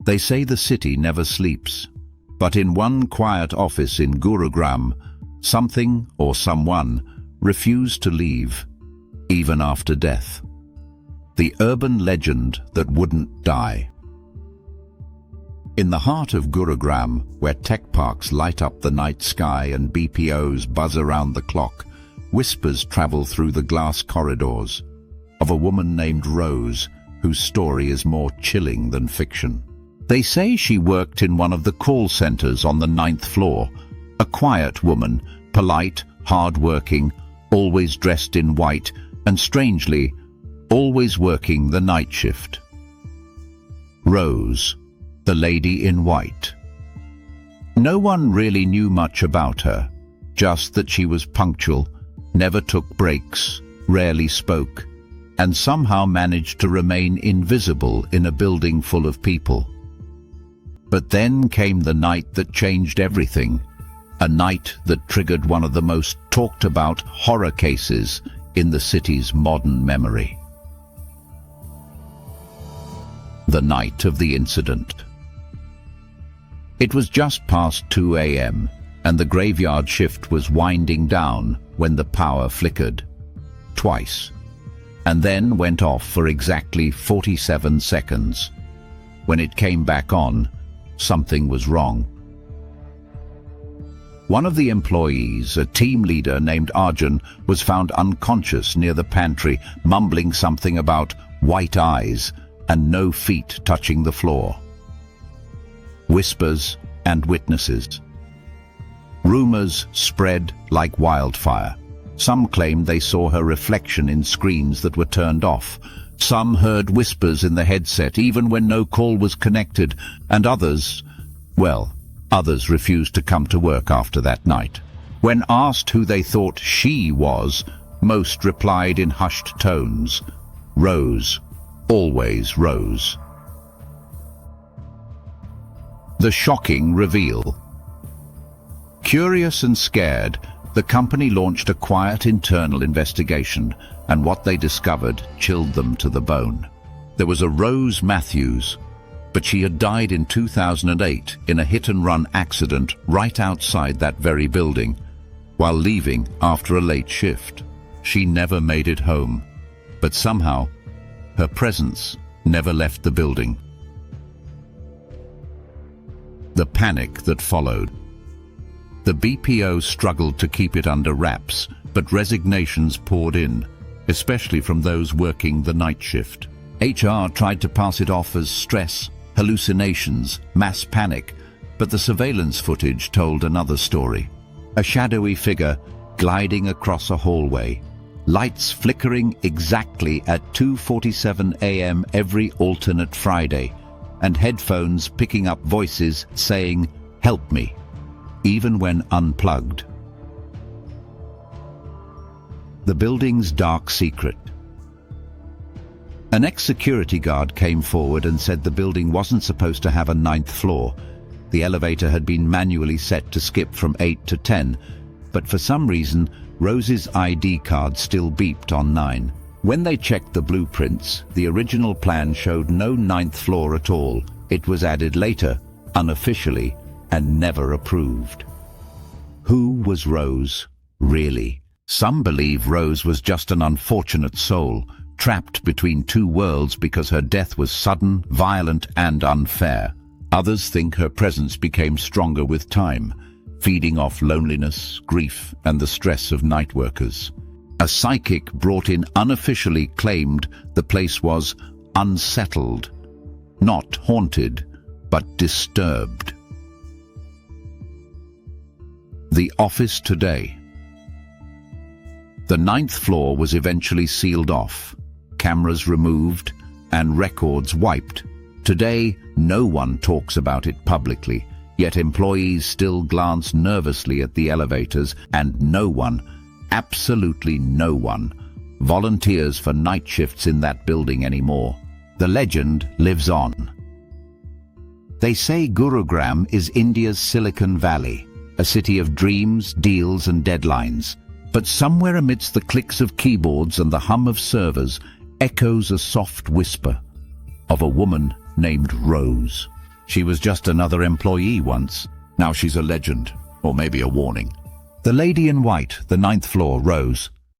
They say the city never sleeps, but in one quiet office in Gurugram, something or someone refused to leave, even after death. The urban legend that wouldn't die. In the heart of Gurugram, where tech parks light up the night sky and BPOs buzz around the clock, whispers travel through the glass corridors of a woman named Rose, whose story is more chilling than fiction. They say she worked in one of the call centers on the 9th floor, a quiet woman, polite, hard-working, always dressed in white, and strangely, always working the night shift. Rose, the lady in white. No one really knew much about her, just that she was punctual, never took breaks, rarely spoke, and somehow managed to remain invisible in a building full of people. But then came the night that changed everything, a night that triggered one of the most talked about horror cases in the city's modern memory. The night of the incident. It was just past 2 a.m. and the graveyard shift was winding down when the power flickered. Twice. And then went off for exactly 47 seconds. When it came back on, something was wrong. One of the employees, a team leader named Arjun, was found unconscious near the pantry, mumbling something about white eyes and no feet touching the floor. Whispers and witnesses. Rumors spread like wildfire. Some claimed they saw her reflection in screens that were turned off. Some heard whispers in the headset even when no call was connected, and others refused to come to work after that night. When asked who they thought she was, most replied in hushed tones, Rose, always Rose. The shocking reveal. Curious and scared, the company launched a quiet internal investigation, and what they discovered chilled them to the bone. There was a Rose Matthews, but she had died in 2008 in a hit-and-run accident right outside that very building, while leaving after a late shift. She never made it home, but somehow her presence never left the building. The panic that followed. The BPO struggled to keep it under wraps, but resignations poured in, especially from those working the night shift. HR tried to pass it off as stress, hallucinations, mass panic, but the surveillance footage told another story. A shadowy figure gliding across a hallway, lights flickering exactly at 2:47 a.m. every alternate Friday, and headphones picking up voices saying, "Help me," even when unplugged. The building's dark secret. An ex-security guard came forward and said the building wasn't supposed to have a 9th floor. The elevator had been manually set to skip from 8 to 10, but for some reason, Rose's ID card still beeped on 9. When they checked the blueprints, the original plan showed no 9th floor at all. It was added later, unofficially, and never approved. Who was Rose, really? Some believe Rose was just an unfortunate soul, trapped between two worlds because her death was sudden, violent, and unfair. Others think her presence became stronger with time, feeding off loneliness, grief, and the stress of night workers. A psychic brought in unofficially claimed the place was unsettled, not haunted, but disturbed. The office today. The 9th floor was eventually sealed off, cameras removed, and records wiped. Today, no one talks about it publicly, yet employees still glance nervously at the elevators, and no one, absolutely no one, volunteers for night shifts in that building anymore. The legend lives on. They say Gurugram is India's Silicon Valley, a city of dreams, deals, and deadlines. But somewhere amidst the clicks of keyboards and the hum of servers echoes a soft whisper of a woman named Rose. She was just another employee once. Now she's a legend, or maybe a warning. The lady in white, the ninth floor, rose.